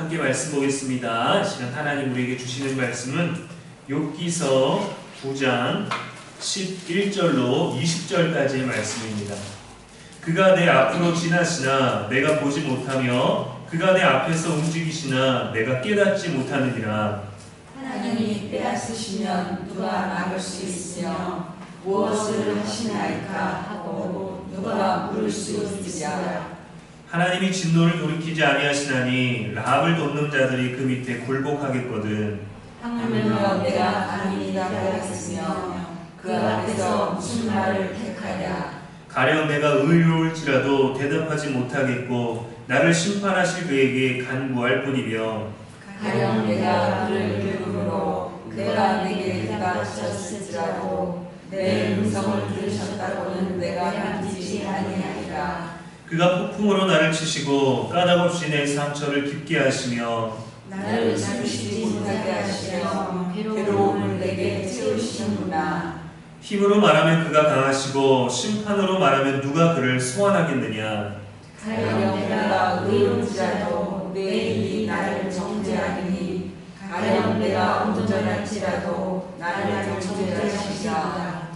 함께 말씀 보겠습니다. 이 시간 하나님 우리에게 주시는 말씀은 욥기서 9장 11절로 20절까지의 말씀입니다. 그가 내 앞으로 지나시나 내가 보지 못하며 그가 내 앞에서 움직이시나 내가 깨닫지 못하느니라. 하나님이 빼앗으시면 누가 막을 수 있으며 무엇을 하시나이까 하고 누가 물을 수 있으랴. 하나님이 진노를 돌이키지 아니하시나니 라합을 돕는 자들이 그 밑에 굴복하겠거든. 하물며 내가 아니라 하였으며 그 앞에서 무슨 말을 택하랴. 가령 내가 의로울지라도 대답하지 못하겠고 나를 심판하실 그에게 간구할 뿐이며 가령 내가 그를 이름으로 그가 내게 다가오셨을지라도 내 음성을 들으셨다고는 내가 만지지 아니하리라. 그가 폭풍으로 나를 치시고 까닭없이 내 상처를 깊게 하시며 나를 숨쉬지 못하게 하시며 괴로움을 내게 채우시는구나. 힘으로 말하면 그가 강하시고 심판으로 말하면 누가 그를 소환하겠느냐. 가령 내가 의로울지라도 내 입이 나를 정죄하리니 가령 내가 온전할지라도 나를 정죄하시리라.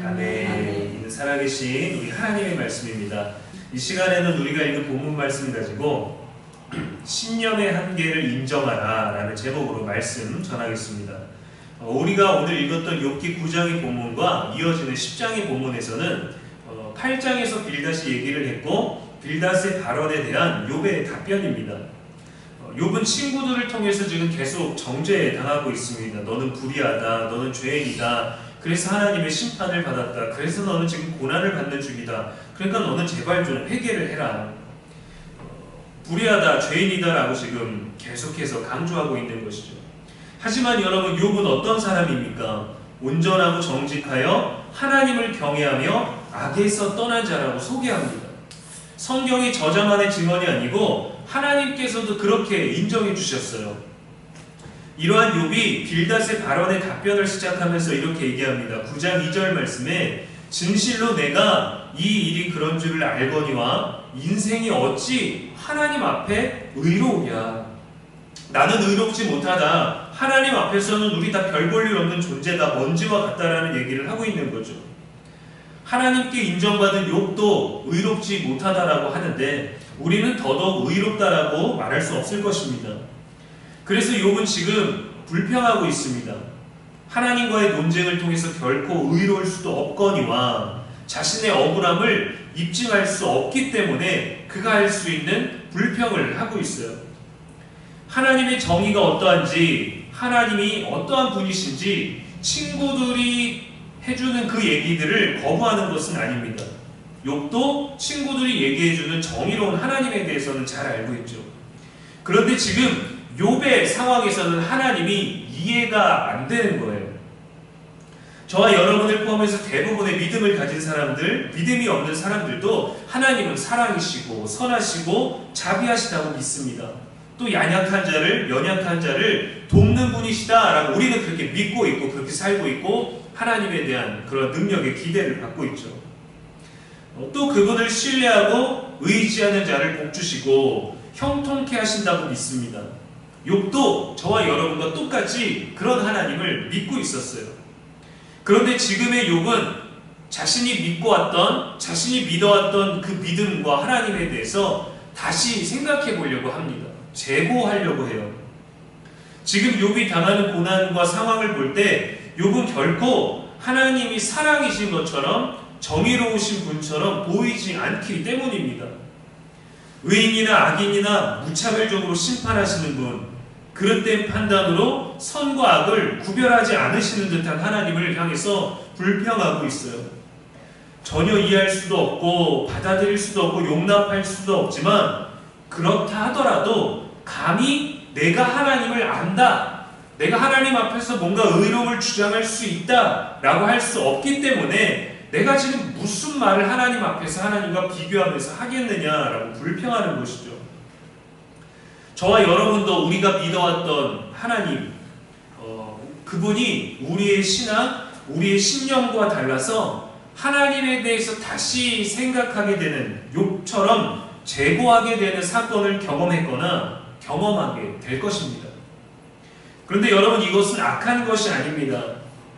아멘. 이는 살아계신 우리 하나님의 말씀입니다. 이 시간에는 우리가 읽은 본문 말씀을 가지고 신념의 한계를 인정하라 라는 제목으로 말씀 전하겠습니다. 우리가 오늘 읽었던 욥기 9장의 본문과 이어지는 10장의 본문에서는 8장에서 빌닷이 얘기를 했고 빌닷의 발언에 대한 욥의 답변입니다. 욥은 친구들을 통해서 지금 계속 정죄당하고 있습니다. 너는 불의하다, 너는 죄인이다, 그래서 하나님의 심판을 받았다, 그래서 너는 지금 고난을 받는 중이다, 그러니까 너는 제발 좀 회개를 해라, 불의하다, 죄인이다 라고 지금 계속해서 강조하고 있는 것이죠. 하지만 여러분, 욥은 어떤 사람입니까? 온전하고 정직하여 하나님을 경외하며 악에서 떠난 자라고 소개합니다. 성경이 저자만의 증언이 아니고 하나님께서도 그렇게 인정해 주셨어요. 이러한 욥이 빌닷의 발언에 답변을 시작하면서 이렇게 얘기합니다. 9장 2절 말씀에 진실로 내가 이 일이 그런 줄을 알거니와 인생이 어찌 하나님 앞에 의로우냐. 나는 의롭지 못하다. 하나님 앞에서는 우리 다 별 볼 일 없는 존재다. 먼지와 같다라는 얘기를 하고 있는 거죠. 하나님께 인정받은 욥도 의롭지 못하다라고 하는데 우리는 더더욱 의롭다라고 말할 수 없을 것입니다. 그래서 욥은 지금 불평하고 있습니다. 하나님과의 논쟁을 통해서 결코 의로울 수도 없거니와 자신의 억울함을 입증할 수 없기 때문에 그가 할 수 있는 불평을 하고 있어요. 하나님의 정의가 어떠한지, 하나님이 어떠한 분이신지 친구들이 해주는 그 얘기들을 거부하는 것은 아닙니다. 욥도 친구들이 얘기해주는 정의로운 하나님에 대해서는 잘 알고 있죠. 그런데 지금 욥의 상황에서는 하나님이 이해가 안 되는 거예요. 저와 여러분을 포함해서 대부분의 믿음을 가진 사람들, 믿음이 없는 사람들도 하나님은 사랑이시고 선하시고 자비하시다고 믿습니다. 또 연약한 자를 돕는 분이시다라고 우리는 그렇게 믿고 있고 그렇게 살고 있고 하나님에 대한 그런 능력의 기대를 받고 있죠. 또 그분을 신뢰하고 의지하는 자를 복주시고 형통케 하신다고 믿습니다. 욥도 저와 여러분과 똑같이 그런 하나님을 믿고 있었어요. 그런데 지금의 욥은 자신이 믿어왔던 그 믿음과 하나님에 대해서 다시 생각해 보려고 합니다. 재고하려고 해요. 지금 욥이 당하는 고난과 상황을 볼 때 욥은 결코 하나님이 사랑이신 것처럼 정의로우신 분처럼 보이지 않기 때문입니다. 의인이나 악인이나 무차별적으로 심판하시는 분, 그릇된 판단으로 선과 악을 구별하지 않으시는 듯한 하나님을 향해서 불평하고 있어요. 전혀 이해할 수도 없고 받아들일 수도 없고 용납할 수도 없지만 그렇다 하더라도 감히 내가 하나님을 안다, 내가 하나님 앞에서 뭔가 의로움을 주장할 수 있다 라고 할 수 없기 때문에 내가 지금 무슨 말을 하나님 앞에서 하나님과 비교하면서 하겠느냐라고 불평하는 것이죠. 저와 여러분도 우리가 믿어왔던 하나님, 그분이 우리의 신앙, 우리의 신념과 달라서 하나님에 대해서 다시 생각하게 되는 욥처럼 재고하게 되는 사건을 경험했거나 경험하게 될 것입니다. 그런데 여러분, 이것은 악한 것이 아닙니다.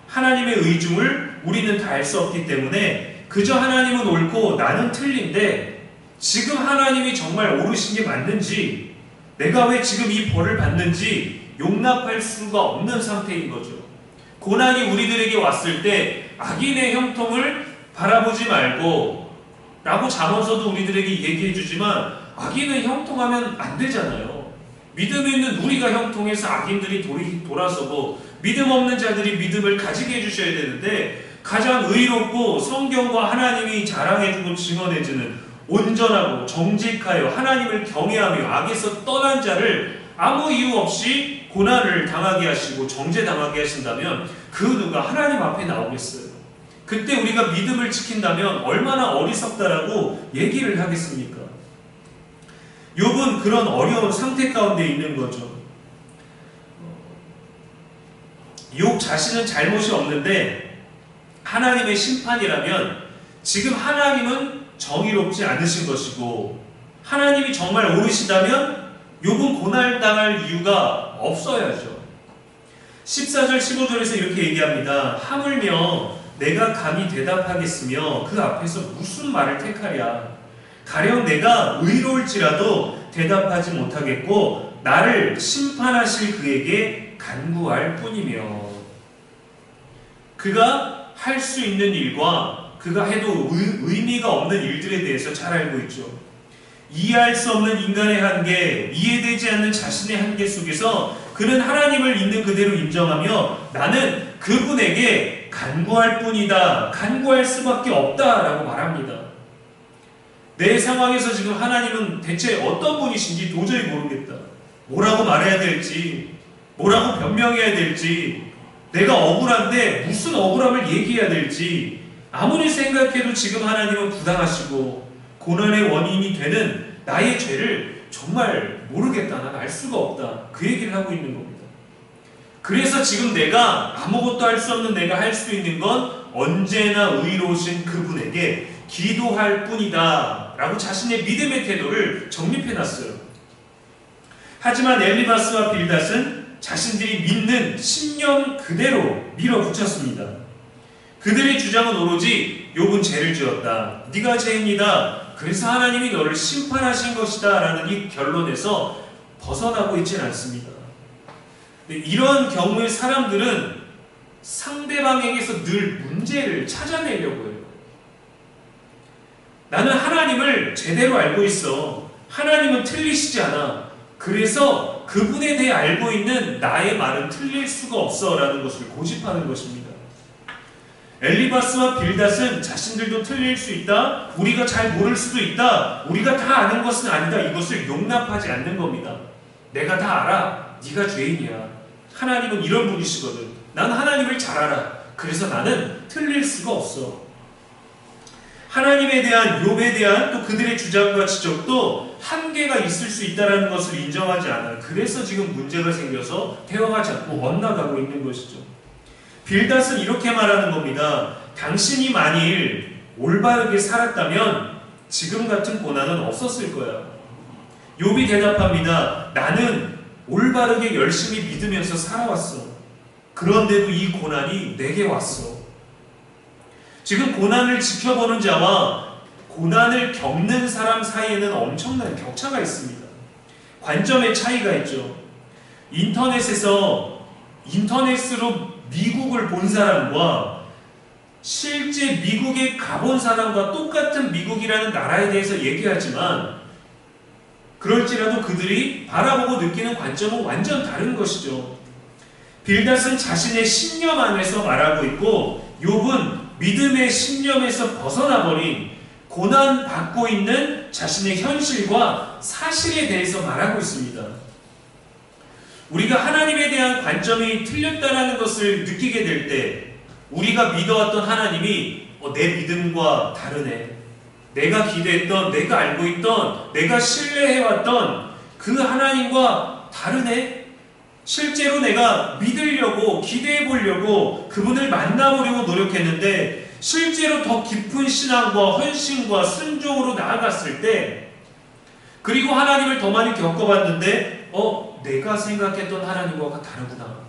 하나님의 의중을 우리는 다 알 수 없기 때문에 그저 하나님은 옳고 나는 틀린데 지금 하나님이 정말 옳으신 게 맞는지, 내가 왜 지금 이 벌을 받는지 용납할 수가 없는 상태인 거죠. 고난이 우리들에게 왔을 때 악인의 형통을 바라보지 말고 라고 잠언서도 우리들에게 얘기해 주지만, 악인은 형통하면 안 되잖아요. 믿음 있는 우리가 형통해서 악인들이 돌아서고 믿음 없는 자들이 믿음을 가지게 해주셔야 되는데, 가장 의롭고 성경과 하나님이 자랑해주고 증언해주는 온전하고 정직하여 하나님을 경외하며 악에서 떠난 자를 아무 이유 없이 고난을 당하게 하시고 정죄당하게 하신다면 그 누가 하나님 앞에 나오겠어요? 그때 우리가 믿음을 지킨다면 얼마나 어리석다라고 얘기를 하겠습니까? 욥은 그런 어려운 상태 가운데 있는 거죠. 욥 자신은 잘못이 없는데 하나님의 심판이라면 지금 하나님은 정의롭지 않으신 것이고, 하나님이 정말 옳으시다면 욥은 고난당할 이유가 없어야죠. 14절 15절에서 이렇게 얘기합니다. 하물며 내가 감히 대답하겠으며 그 앞에서 무슨 말을 택하랴. 가령 내가 의로울지라도 대답하지 못하겠고 나를 심판하실 그에게 간구할 뿐이며. 그가 할 수 있는 일과 그가 해도 의미가 없는 일들에 대해서 잘 알고 있죠. 이해할 수 없는 인간의 한계, 이해되지 않는 자신의 한계 속에서 그는 하나님을 있는 그대로 인정하며 나는 그분에게 간구할 뿐이다, 간구할 수밖에 없다라고 말합니다. 내 상황에서 지금 하나님은 대체 어떤 분이신지 도저히 모르겠다. 뭐라고 말해야 될지, 뭐라고 변명해야 될지, 내가 억울한데 무슨 억울함을 얘기해야 될지, 아무리 생각해도 지금 하나님은 부당하시고 고난의 원인이 되는 나의 죄를 정말 모르겠다, 난 알 수가 없다, 그 얘기를 하고 있는 겁니다. 그래서 지금 내가 아무것도 할 수 없는 내가 할 수 있는 건 언제나 의로우신 그분에게 기도할 뿐이다 라고 자신의 믿음의 태도를 정립해놨어요. 하지만 엘리바스와 빌닷은 자신들이 믿는 신념 그대로 밀어붙였습니다. 그들의 주장은 오로지 욥은 죄를 지었다, 네가 죄인이다, 그래서 하나님이 너를 심판하신 것이다 라는 이 결론에서 벗어나고 있지는 않습니다. 이런 경우의 사람들은 상대방에게서 늘 문제를 찾아내려고 해요. 나는 하나님을 제대로 알고 있어, 하나님은 틀리시지 않아, 그래서 그분에 대해 알고 있는 나의 말은 틀릴 수가 없어 라는 것을 고집하는 것입니다. 엘리바스와 빌닷은 자신들도 틀릴 수 있다, 우리가 잘 모를 수도 있다, 우리가 다 아는 것은 아니다, 이것을 용납하지 않는 겁니다. 내가 다 알아, 네가 죄인이야, 하나님은 이런 분이시거든, 나는 하나님을 잘 알아, 그래서 나는 틀릴 수가 없어. 하나님에 대한, 욥에 대한 또 그들의 주장과 지적도 한계가 있을 수 있다는 것을 인정하지 않아요. 그래서 지금 문제가 생겨서 대화하지 않고 엇나가고 있는 것이죠. 빌닷은 이렇게 말하는 겁니다. 당신이 만일 올바르게 살았다면 지금 같은 고난은 없었을 거야. 욥이 대답합니다. 나는 올바르게 열심히 믿으면서 살아왔어. 그런데도 이 고난이 내게 왔어. 지금 고난을 지켜보는 자와 고난을 겪는 사람 사이에는 엄청난 격차가 있습니다. 관점의 차이가 있죠. 인터넷으로 미국을 본 사람과 실제 미국에 가본 사람과 똑같은 미국이라는 나라에 대해서 얘기하지만 그럴지라도 그들이 바라보고 느끼는 관점은 완전 다른 것이죠. 빌닷은 자신의 신념 안에서 말하고 있고 욥은 믿음의 신념에서 벗어나버린 고난받고 있는 자신의 현실과 사실에 대해서 말하고 있습니다. 우리가 하나님에 대한 관점이 틀렸다는 것을 느끼게 될 때 우리가 믿어왔던 하나님이 내 믿음과 다르네, 내가 기대했던, 내가 알고 있던, 내가 신뢰해왔던 그 하나님과 다르네, 실제로 내가 믿으려고 기대해보려고 그분을 만나보려고 노력했는데 실제로 더 깊은 신앙과 헌신과 순종으로 나아갔을 때, 그리고 하나님을 더 많이 겪어봤는데 내가 생각했던 하나님과 다르구나.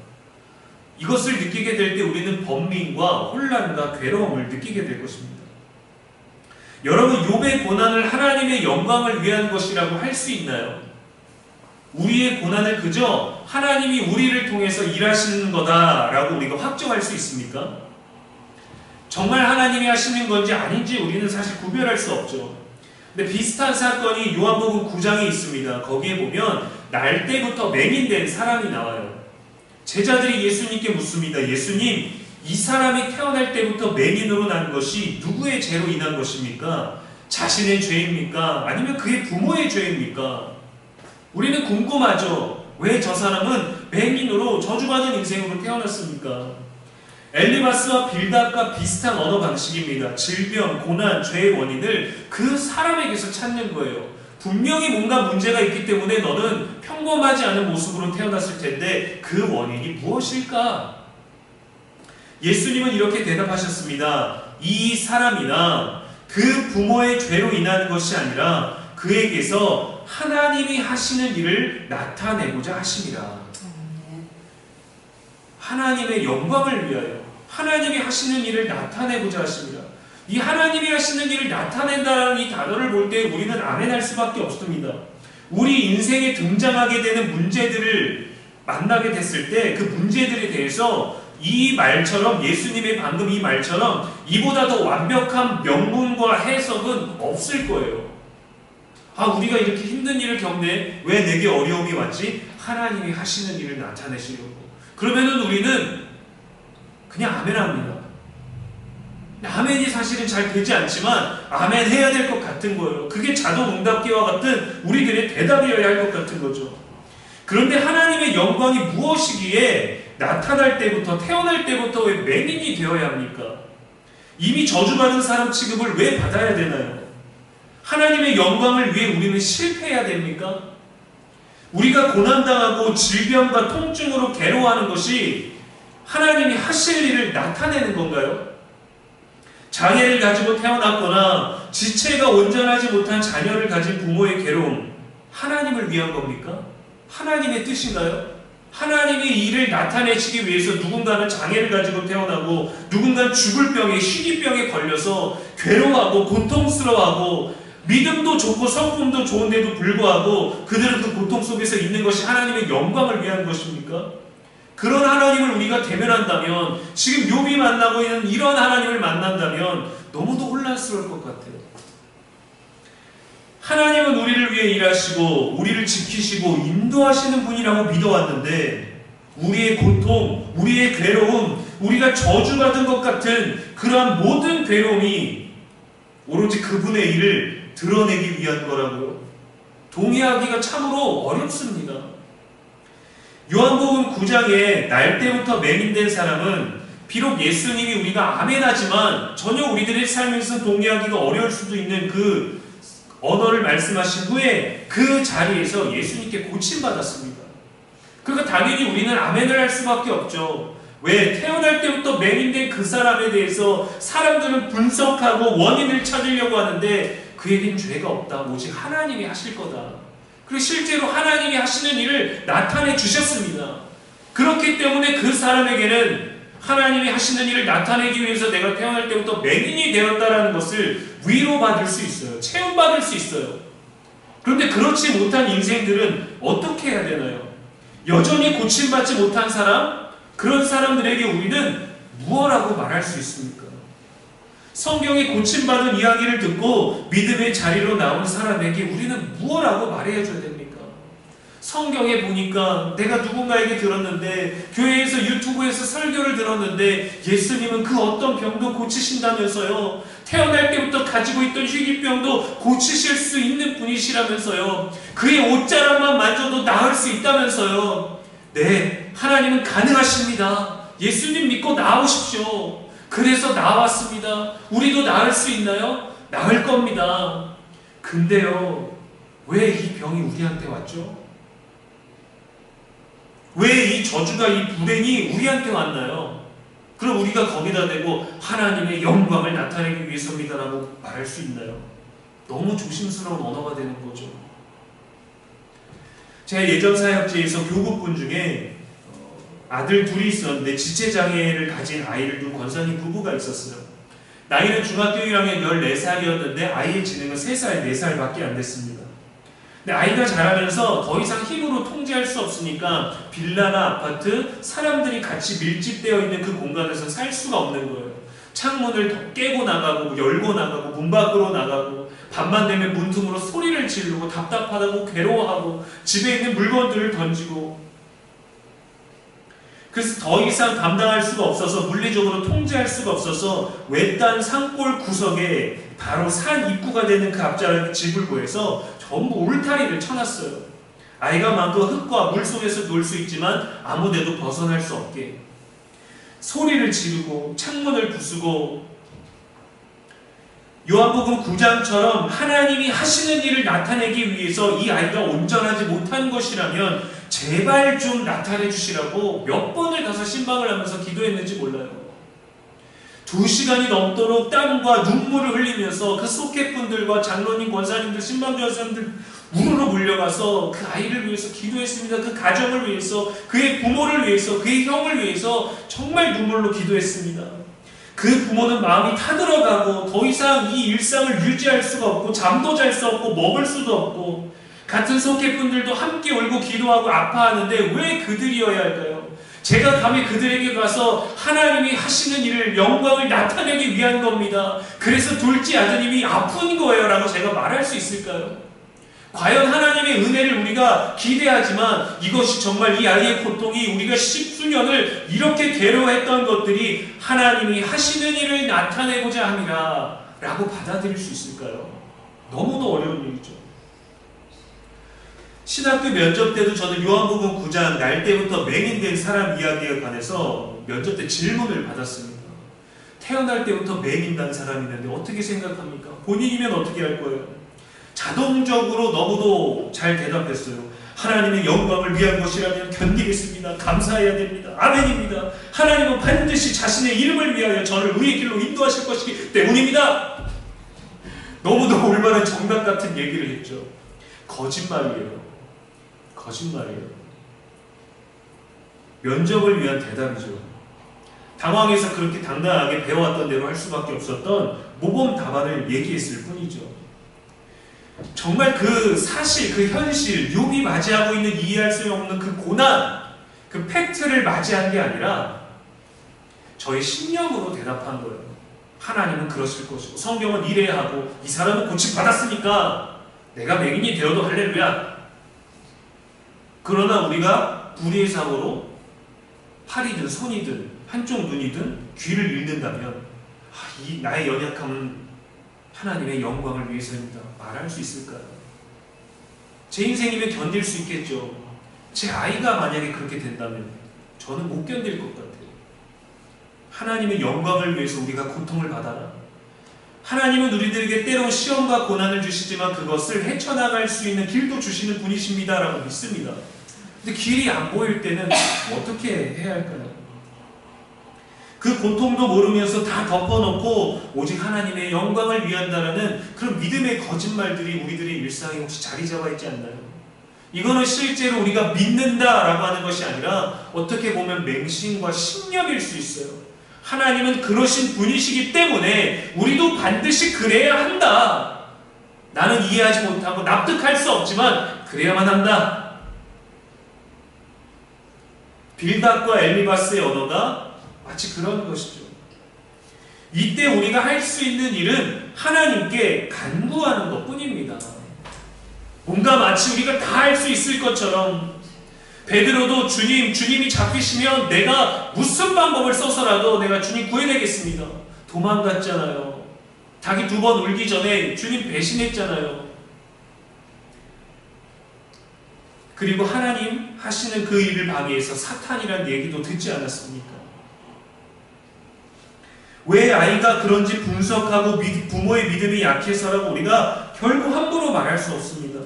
이것을 느끼게 될 때 우리는 번민과 혼란과 괴로움을 느끼게 될 것입니다. 여러분, 욥의 고난을 하나님의 영광을 위한 것이라고 할 수 있나요? 우리의 고난을 그저 하나님이 우리를 통해서 일하시는 거다라고 우리가 확정할 수 있습니까? 정말 하나님이 하시는 건지 아닌지 우리는 사실 구별할 수 없죠. 근데 비슷한 사건이 요한복음 9장에 있습니다. 거기에 보면 날 때부터 맹인된 사람이 나와요. 제자들이 예수님께 묻습니다. 예수님, 이 사람이 태어날 때부터 맹인으로 난 것이 누구의 죄로 인한 것입니까? 자신의 죄입니까? 아니면 그의 부모의 죄입니까? 우리는 궁금하죠. 왜 저 사람은 맹인으로 저주받은 인생으로 태어났습니까? 엘리바스와 빌닷과 비슷한 언어 방식입니다. 질병, 고난, 죄의 원인을 그 사람에게서 찾는 거예요. 분명히 뭔가 문제가 있기 때문에 너는 평범하지 않은 모습으로 태어났을 텐데 그 원인이 무엇일까? 예수님은 이렇게 대답하셨습니다. 이 사람이나 그 부모의 죄로 인한 것이 아니라 그에게서 하나님이 하시는 일을 나타내고자 하심이라. 하나님의 영광을 위하여 하나님이 하시는 일을 나타내고자 하십니다. 이 하나님이 하시는 일을 나타낸다는 이 단어를 볼 때 우리는 아멘할 수밖에 없습니다. 우리 인생에 등장하게 되는 문제들을 만나게 됐을 때 그 문제들에 대해서 이 말처럼, 예수님의 방금 이 말처럼 이보다 더 완벽한 명분과 해석은 없을 거예요. 우리가 이렇게 힘든 일을 겪네. 왜 내게 어려움이 왔지? 하나님이 하시는 일을 나타내시려고. 그러면은 우리는 그냥 아멘합니다. 아멘이 사실은 잘 되지 않지만 아멘 해야 될 것 같은 거예요. 그게 자동응답기와 같은 우리들의 대답이어야 할 것 같은 거죠. 그런데 하나님의 영광이 무엇이기에 나타날 때부터, 태어날 때부터 왜 맹인이 되어야 합니까? 이미 저주받은 사람 취급을 왜 받아야 되나요? 하나님의 영광을 위해 우리는 실패해야 됩니까? 우리가 고난당하고 질병과 통증으로 괴로워하는 것이 하나님이 하실 일을 나타내는 건가요? 장애를 가지고 태어났거나 지체가 온전하지 못한 자녀를 가진 부모의 괴로움, 하나님을 위한 겁니까? 하나님의 뜻인가요? 하나님이 이 일을 나타내시기 위해서 누군가는 장애를 가지고 태어나고 누군가는 죽을 병에, 희귀병에 걸려서 괴로워하고 고통스러워하고 믿음도 좋고 성품도 좋은데도 불구하고 그들은 그 고통 속에서 있는 것이 하나님의 영광을 위한 것입니까? 그런 하나님을 우리가 대면한다면, 지금 욥이 만나고 있는 이런 하나님을 만난다면 너무도 혼란스러울 것 같아요. 하나님은 우리를 위해 일하시고 우리를 지키시고 인도하시는 분이라고 믿어왔는데 우리의 고통, 우리의 괴로움, 우리가 저주받은 것 같은 그러한 모든 괴로움이 오로지 그분의 일을 드러내기 위한 거라고요. 동의하기가 참으로 어렵습니다. 요한복음 9장에 날 때부터 맹인된 사람은 비록 예수님이 우리가 아멘하지만 전혀 우리들의 삶에서 동의하기가 어려울 수도 있는 그 언어를 말씀하신 후에 그 자리에서 예수님께 고침받았습니다. 그러니까 당연히 우리는 아멘을 할 수밖에 없죠. 왜? 태어날 때부터 맹인된 그 사람에 대해서 사람들은 분석하고 원인을 찾으려고 하는데 그에겐 죄가 없다. 오직 하나님이 하실 거다. 그리고 실제로 하나님이 하시는 일을 나타내 주셨습니다. 그렇기 때문에 그 사람에게는 하나님이 하시는 일을 나타내기 위해서 내가 태어날 때부터 맹인이 되었다라는 것을 위로받을 수 있어요. 체험받을 수 있어요. 그런데 그렇지 못한 인생들은 어떻게 해야 되나요? 여전히 고침받지 못한 사람? 그런 사람들에게 우리는 무엇라고 말할 수 있습니까? 성경이 고침받은 이야기를 듣고 믿음의 자리로 나온 사람에게 우리는 무엇라고 말해줘야 됩니까? 성경에 보니까 내가 누군가에게 들었는데, 교회에서 유튜브에서 설교를 들었는데 예수님은 그 어떤 병도 고치신다면서요. 태어날 때부터 가지고 있던 희귀병도 고치실 수 있는 분이시라면서요. 그의 옷자락만 만져도 나을 수 있다면서요. 네, 하나님은 가능하십니다. 예수님 믿고 나오십시오. 그래서 나왔습니다. 우리도 나을 수 있나요? 나을 겁니다. 근데요, 왜 이 병이 우리한테 왔죠? 왜 이 저주가, 이 불행이 우리한테 왔나요? 그럼 우리가 거기다 대고 하나님의 영광을 나타내기 위해서입니다라고 말할 수 있나요? 너무 조심스러운 언어가 되는 거죠. 제 예전 사역지에서 교구분 중에 아들 둘이 있었는데 지체장애를 가진 아이를 둔 권사님 부부가 있었어요. 나이는 중학교 1학년 14살이었는데 아이의 지능은 3살, 4살밖에 안 됐습니다. 근데 아이가 자라면서 더 이상 힘으로 통제할 수 없으니까 빌라나 아파트, 사람들이 같이 밀집되어 있는 그 공간에서 살 수가 없는 거예요. 창문을 깨고 나가고 열고 나가고 문 밖으로 나가고 밤만 되면 문틈으로 소리를 지르고 답답하다고 괴로워하고 집에 있는 물건들을 던지고, 그래서 더 이상 감당할 수가 없어서 물리적으로 통제할 수가 없어서 외딴 산골 구석에 바로 산 입구가 되는 그 앞자락에 집을 구해서 전부 울타리를 쳐놨어요. 아이가 마음껏 흙과 물 속에서 놀 수 있지만 아무데도 벗어날 수 없게 소리를 지르고 창문을 부수고, 요한복음 9장처럼 하나님이 하시는 일을 나타내기 위해서 이 아이가 온전하지 못한 것이라면 제발 좀 나타내 주시라고 몇 번을 가서 신방을 하면서 기도했는지 몰라요. 2시간이 넘도록 땀과 눈물을 흘리면서 그 소켓분들과 장로님, 권사님들, 신방전사님들 우르르 몰려가서 그 아이를 위해서 기도했습니다. 그 가정을 위해서, 그의 부모를 위해서, 그의 형을 위해서 정말 눈물로 기도했습니다. 그 부모는 마음이 타들어가고 더 이상 이 일상을 유지할 수가 없고 잠도 잘 수 없고 먹을 수도 없고, 같은 소켓분들도 함께 울고 기도하고 아파하는데 왜 그들이어야 할까요? 제가 감히 그들에게 가서 하나님이 하시는 일을, 영광을 나타내기 위한 겁니다, 그래서 둘째 아드님이 아픈 거예요 라고 제가 말할 수 있을까요? 과연 하나님의 은혜를 우리가 기대하지만 이것이 정말 이 아이의 고통이 우리가 십수년을 이렇게 괴로워했던 것들이 하나님이 하시는 일을 나타내고자 함이라 라고 받아들일 수 있을까요? 너무도 어려운 일이죠. 신학교 면접 때도 저는 요한복음 9장 날 때부터 맹인된 사람 이야기에 관해서 면접 때 질문을 받았습니다. 태어날 때부터 맹인난 사람이 있는데 어떻게 생각합니까? 본인이면 어떻게 할 거예요? 자동적으로 너무도 잘 대답했어요. 하나님의 영광을 위한 것이라면 견디겠습니다. 감사해야 됩니다. 아멘입니다. 하나님은 반드시 자신의 이름을 위하여 저를 의의 길로 인도하실 것이기 때문입니다. 너무도 올바른 정답 같은 얘기를 했죠. 거짓말이에요. 거짓말이에요. 면접을 위한 대답이죠. 당황해서 그렇게 당당하게 배워왔던 대로 할 수밖에 없었던 모범 답안을 얘기했을 뿐이죠. 정말 그 사실, 그 현실, 욥이 맞이하고 있는 이해할 수 없는 그 고난, 그 팩트를 맞이한 게 아니라 저의 신념으로 대답한 거예요. 하나님은 그러실 것이고 성경은 이래야 하고 이 사람은 고침받았으니까 내가 맹인이 되어도 할렐루야. 그러나 우리가 불의의 사고로 팔이든 손이든 한쪽 눈이든 귀를 잃는다면 이 나의 연약함은 하나님의 영광을 위해서입니다 말할 수 있을까요? 제 인생이면 견딜 수 있겠죠. 제 아이가 만약에 그렇게 된다면 저는 못 견딜 것 같아요. 하나님의 영광을 위해서 우리가 고통을 받아라. 하나님은 우리들에게 때로 시험과 고난을 주시지만 그것을 헤쳐나갈 수 있는 길도 주시는 분이십니다 라고 믿습니다. 근데 길이 안 보일 때는 어떻게 해야 할까요? 그 고통도 모르면서 다 덮어놓고 오직 하나님의 영광을 위한다라는 그런 믿음의 거짓말들이 우리들의 일상에 혹시 자리 잡아 있지 않나요? 이거는 실제로 우리가 믿는다라고 하는 것이 아니라 어떻게 보면 맹신과 신념일 수 있어요. 하나님은 그러신 분이시기 때문에 우리도 반드시 그래야 한다. 나는 이해하지 못하고 납득할 수 없지만 그래야만 한다. 빌닷과 엘리바스의 언어가 마치 그런 것이죠. 이때 우리가 할 수 있는 일은 하나님께 간구하는 것뿐입니다. 뭔가 마치 우리가 다 할 수 있을 것처럼 베드로도 주님이 잡히시면 내가 무슨 방법을 써서라도 내가 주님 구해내겠습니다. 도망갔잖아요. 닭이 2번 울기 전에 주님 배신했잖아요. 그리고 하나님 하시는 그 일을 방해해서 사탄이란 얘기도 듣지 않았습니까? 왜 아이가 그런지 분석하고 부모의 믿음이 약해서라고 우리가 결국 함부로 말할 수 없습니다.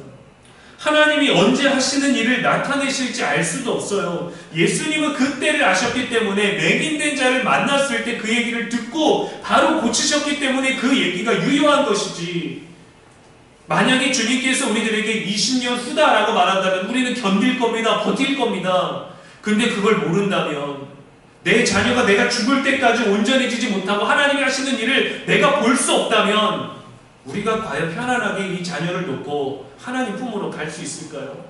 하나님이 언제 하시는 일을 나타내실지 알 수도 없어요. 예수님은 그때를 아셨기 때문에 맹인된 자를 만났을 때 그 얘기를 듣고 바로 고치셨기 때문에 그 얘기가 유효한 것이지, 만약에 주님께서 우리들에게 20년 후다라고 말한다면 우리는 견딜 겁니다. 버틸 겁니다. 근데 그걸 모른다면, 내 자녀가 내가 죽을 때까지 온전해지지 못하고 하나님이 하시는 일을 내가 볼 수 없다면 우리가 과연 편안하게 이 자녀를 놓고 하나님 품으로 갈 수 있을까요?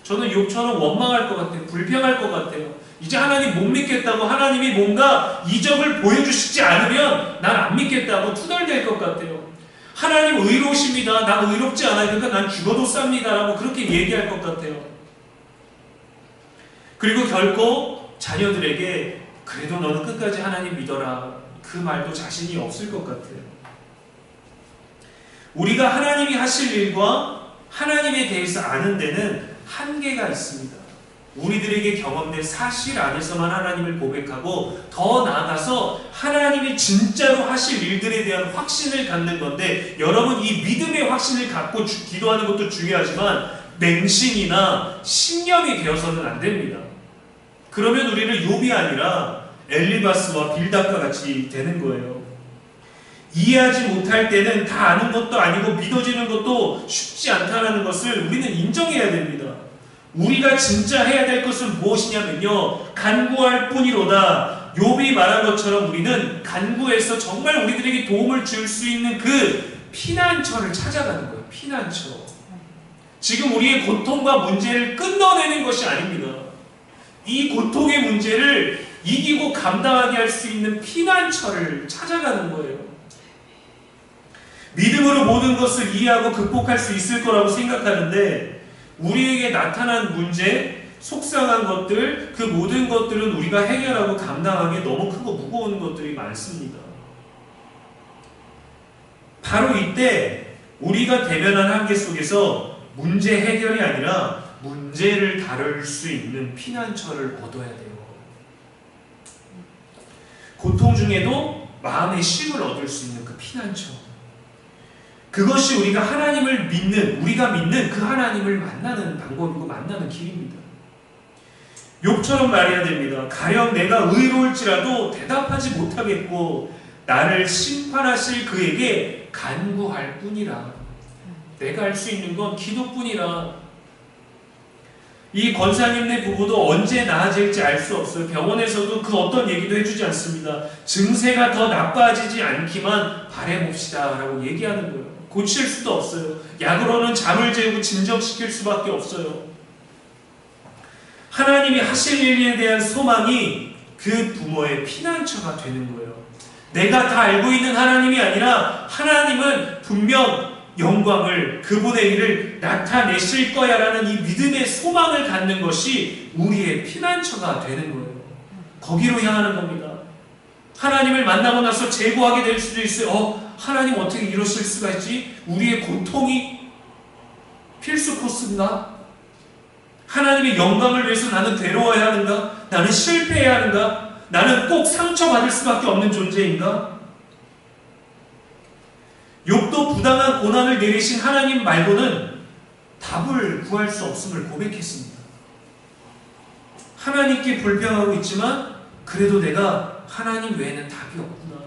저는 욥처럼 원망할 것 같아요. 불평할 것 같아요. 이제 하나님 못 믿겠다고, 하나님이 뭔가 이적을 보여주시지 않으면 난 안 믿겠다고 투덜댈 것 같아요. 하나님 의로우십니다. 난 의롭지 않아요. 그러니까 난 죽어도 쌉니다. 라고 그렇게 얘기할 것 같아요. 그리고 결코 자녀들에게 그래도 너는 끝까지 하나님 믿어라, 그 말도 자신이 없을 것 같아요. 우리가 하나님이 하실 일과 하나님에 대해서 아는 데는 한계가 있습니다. 우리들에게 경험된 사실 안에서만 하나님을 고백하고 더 나아가서 하나님이 진짜로 하실 일들에 대한 확신을 갖는 건데, 여러분 이 믿음의 확신을 갖고 기도하는 것도 중요하지만 맹신이나 신념이 되어서는 안 됩니다. 그러면 우리는 욥이 아니라 엘리바스와 빌닷과 같이 되는 거예요. 이해하지 못할 때는 다 아는 것도 아니고 믿어지는 것도 쉽지 않다는 것을 우리는 인정해야 됩니다. 우리가 진짜 해야 될 것은 무엇이냐면요, 간구할 뿐이로다. 욥이 말한 것처럼 우리는 간구해서 정말 우리들에게 도움을 줄 수 있는 그 피난처를 찾아가는 거예요. 피난처. 지금 우리의 고통과 문제를 끊어내는 것이 아닙니다. 이 고통의 문제를 이기고 감당하게 할 수 있는 피난처를 찾아가는 거예요. 믿음으로 모든 것을 이해하고 극복할 수 있을 거라고 생각하는데, 우리에게 나타난 문제, 속상한 것들, 그 모든 것들은 우리가 해결하고 감당하기 너무 크고 무거운 것들이 많습니다. 바로 이때 우리가 대면한 한계 속에서 문제 해결이 아니라 문제를 다룰 수 있는 피난처를 얻어야 돼요. 고통 중에도 마음의 쉼을 얻을 수 있는 그 피난처, 그것이 우리가 하나님을 믿는, 우리가 믿는 그 하나님을 만나는 방법이고 만나는 길입니다. 욥처럼 말해야 됩니다. 가령 내가 의로울지라도 대답하지 못하겠고 나를 심판하실 그에게 간구할 뿐이라. 내가 할 수 있는 건 기도뿐이라. 이 권사님네 부부도 언제 나아질지 알 수 없어요. 병원에서도 그 어떤 얘기도 해주지 않습니다. 증세가 더 나빠지지 않기만 바라봅시다 라고 얘기하는 거예요. 고칠 수도 없어요. 약으로는 잠을 재우고 진정시킬 수밖에 없어요. 하나님이 하실 일에 대한 소망이 그 부모의 피난처가 되는 거예요. 내가 다 알고 있는 하나님이 아니라 하나님은 분명 영광을, 그분의 일을 나타내실 거야 라는 이 믿음의 소망을 갖는 것이 우리의 피난처가 되는 거예요. 거기로 향하는 겁니다. 하나님을 만나고 나서 제고하게 될 수도 있어요. 하나님 어떻게 이러실 수가 있지? 우리의 고통이 필수 코스인가? 하나님의 영광을 위해서 나는 괴로워야 하는가? 나는 실패해야 하는가? 나는 꼭 상처받을 수밖에 없는 존재인가? 욥도 부당한 고난을 내리신 하나님 말고는 답을 구할 수 없음을 고백했습니다. 하나님께 불평하고 있지만 그래도 내가 하나님 외에는 답이 없구나.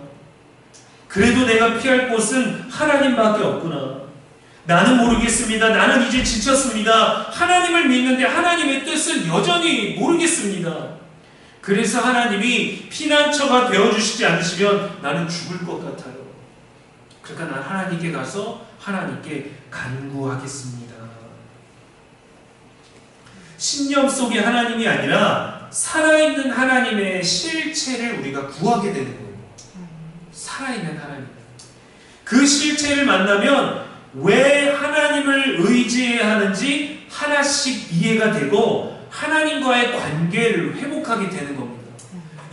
그래도 내가 피할 곳은 하나님밖에 없구나. 나는 모르겠습니다. 나는 이제 지쳤습니다. 하나님을 믿는데 하나님의 뜻은 여전히 모르겠습니다. 그래서 하나님이 피난처가 되어주시지 않으시면 나는 죽을 것 같아요. 그러니까 난 하나님께 가서 하나님께 간구하겠습니다. 신념 속의 하나님이 아니라 살아있는 하나님의 실체를 우리가 구하게 되는 거예요. 살아있는 하나님. 그 실체를 만나면 왜 하나님을 의지해야 하는지 하나씩 이해가 되고 하나님과의 관계를 회복하게 되는 겁니다.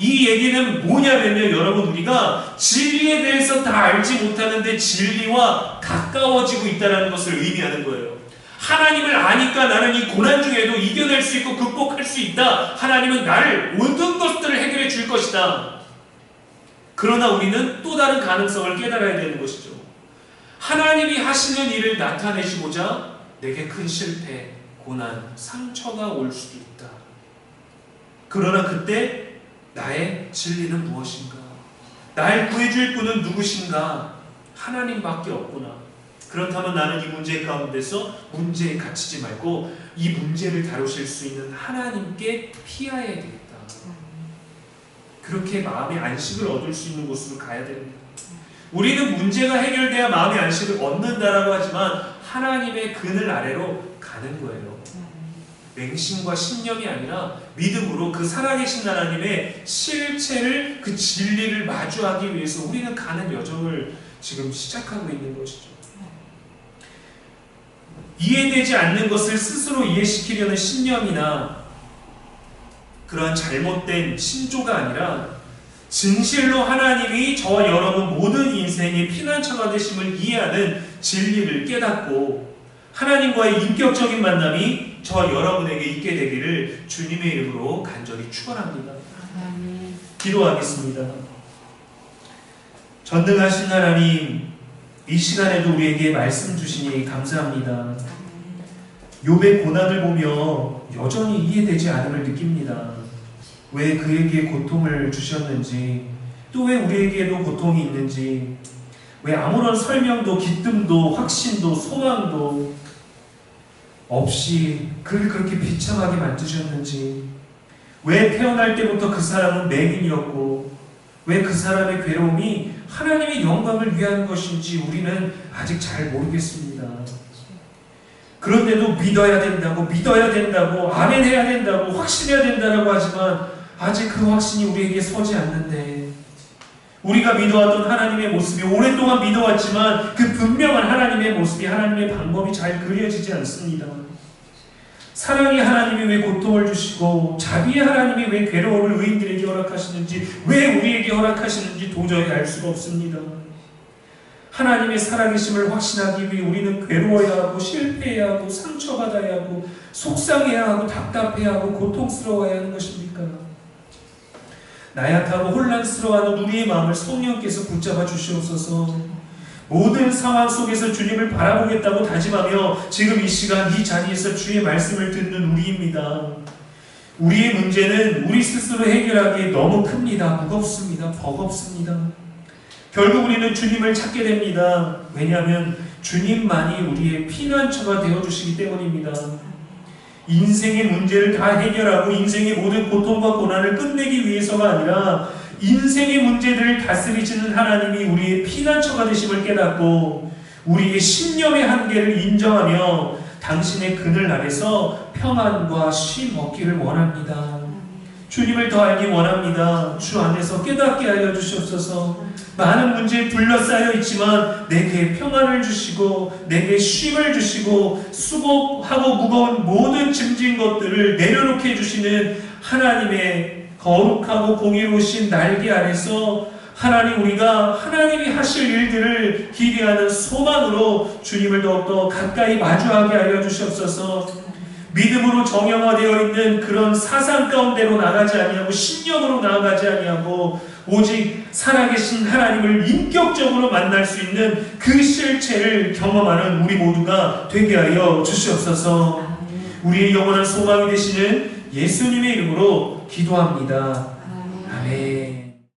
이 얘기는 뭐냐면요, 여러분, 우리가 진리에 대해서 다 알지 못하는데 진리와 가까워지고 있다는 것을 의미하는 거예요. 하나님을 아니까 나는 이 고난 중에도 이겨낼 수 있고 극복할 수 있다. 하나님은 나를 모든 것들을 해결해 줄 것이다. 그러나 우리는 또 다른 가능성을 깨달아야 되는 것이죠. 하나님이 하시는 일을 나타내시고자 내게 큰 실패, 고난, 상처가 올 수도 있다. 그러나 그때 나의 진리는 무엇인가? 날 구해줄 분은 누구신가? 하나님밖에 없구나. 그렇다면 나는 이 문제 가운데서 문제에 갇히지 말고 이 문제를 다루실 수 있는 하나님께 피하야 되겠다. 그렇게 마음의 안식을 얻을 수 있는 곳으로 가야 됩니다. 우리는 문제가 해결돼야 마음의 안식을 얻는다라고 하지만 하나님의 그늘 아래로 가는 거예요. 맹심과 신념이 아니라 믿음으로 그 살아계신 하나님의 실체를, 그 진리를 마주하기 위해서 우리는 가는 여정을 지금 시작하고 있는 것이죠. 이해되지 않는 것을 스스로 이해시키려는 신념이나 그러한 잘못된 신조가 아니라 진실로 하나님이 저와 여러분 모든 인생의 피난처가 되심을 이해하는 진리를 깨닫고 하나님과의 인격적인 만남이 저와 여러분에게 있게 되기를 주님의 이름으로 간절히 축원합니다. 기도하겠습니다. 전능하신 하나님, 이 시간에도 우리에게 말씀 주시니 감사합니다. 욥의 고난을 보며 여전히 이해되지 않음을 느낍니다. 왜 그에게 고통을 주셨는지, 또 왜 우리에게도 고통이 있는지, 왜 아무런 설명도 기쁨도 확신도 소망도 없이 그를 그렇게 비참하게 만드셨는지, 왜 태어날 때부터 그 사람은 맹인이었고 왜 그 사람의 괴로움이 하나님의 영광을 위한 것인지 우리는 아직 잘 모르겠습니다. 그런데도 믿어야 된다고 아멘 해야 된다고 확신해야 된다고 하지만 아직 그 확신이 우리에게 서지 않는데, 우리가 믿어왔던 하나님의 모습이 오랫동안 믿어왔지만 그 분명한 하나님의 모습이, 하나님의 방법이 잘 그려지지 않습니다. 사랑의 하나님이 왜 고통을 주시고 자비의 하나님이 왜 괴로움을 의인들에게 허락하시는지, 왜 우리에게 허락하시는지 도저히 알 수가 없습니다. 하나님의 살아계심을 확신하기 위해 우리는 괴로워야 하고 실패해야 하고 상처받아야 하고 속상해야 하고 답답해야 하고 고통스러워야 하는 것입니까? 나약하고 혼란스러워하는 우리의 마음을 성령께서 붙잡아 주시옵소서. 모든 상황 속에서 주님을 바라보겠다고 다짐하며 지금 이 시간 이 자리에서 주의 말씀을 듣는 우리입니다. 우리의 문제는 우리 스스로 해결하기에 너무 큽니다. 무겁습니다. 버겁습니다. 결국 우리는 주님을 찾게 됩니다. 왜냐하면 주님만이 우리의 피난처가 되어주시기 때문입니다. 인생의 문제를 다 해결하고 인생의 모든 고통과 고난을 끝내기 위해서가 아니라 인생의 문제들을 다스리시는 하나님이 우리의 피난처가 되심을 깨닫고 우리의 신념의 한계를 인정하며 당신의 그늘 아래서 평안과 쉼 얻기를 원합니다. 주님을 더 알기 원합니다. 주 안에서 깨닫게 하여 주시옵소서. 많은 문제에 둘러싸여 있지만 내게 평안을 주시고 내게 쉼을 주시고 수고하고 무거운 모든 짐진 것들을 내려놓게 해주시는 하나님의 거룩하고 공의로우신 날개 아래서 하나님, 우리가 하나님이 하실 일들을 기대하는 소망으로 주님을 더욱더 가까이 마주하게 하여 주시옵소서. 믿음으로 정형화되어 있는 그런 사상 가운데로 나가지 아니하고 신념으로 나아가지 아니하고 오직 살아계신 하나님을 인격적으로 만날 수 있는 그 실체를 경험하는 우리 모두가 되게 하여 주시옵소서. 우리의 영원한 소망이 되시는 예수님의 이름으로 기도합니다. 아멘.